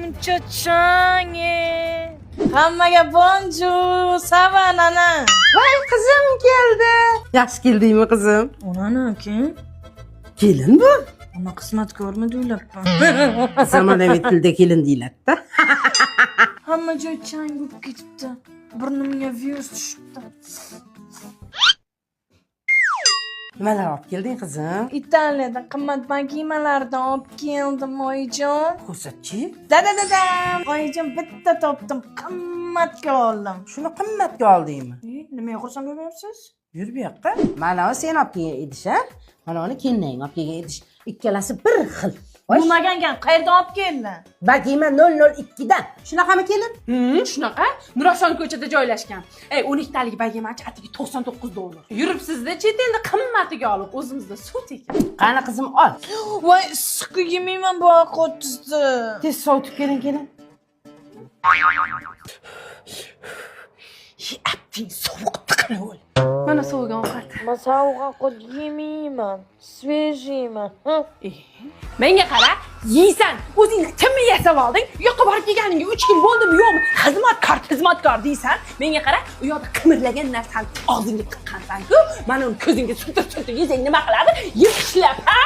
muncha chang. Hammaga bonjour, sava nana. Voy qizim keldi. Yaxshi keldingmi qizim? Onani kim? Kelin bu. Ama qismatkormi deyapman. Zamonaviy tilda kelin deyiladi-da. Hamma joy chang bo'lib ketibdi. Burnimga virus tushibdi. Nimalar olib kelding qizim? Italiyadan qimmatbaho kiyimlardan olib keldim oyijon. Ko'rsatchi. Da. Oyijon bitta topdim, qimmatga oldim. Shuni qimmatga oldingmi? Nimaga xursand bo'lyapsiz? Yur bu yoqqa. Mana u sen olib kelgan idish, ha? Mana uni kelinang olib kelgan idish. Ikkalasi bir xil. Bo'lmagan ekan, qayerdan olib kelding? Bagima 002 dan. Shunaqami kelin? Shunaqa. Nurafshon ko'chada joylashgan. 12 talik bagimachi atigi $99. Yuribsizda chet elda qimmatiga olib, o'zimizda sut ekan. Qani qizim ol. Voy, issiqqa yemayman bu qo'tizdi. Tez sovutib keling kelin. Apting sovuqni qara o'l. Mana sovigan ovqat. Men sovuq ovqat yemayman. Svejiyman. Menga qara, yeysan. O'zingni kimni yasab olding? U yoqqa borib kelganingga 3 kun bo'ldimi, yo'qmi? Xizmatkor deysan. Menga qara, u yoqda qimirlagan narsani og'zingga tiqqansan-ku, mana uni ko'zingga surtib yesang nima qiladi? Yig'ishlab, ha?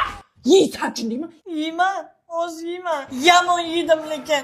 Yeysan, tushundingmi? Yeyman, o'z yeyman. Yomon yedim lekin.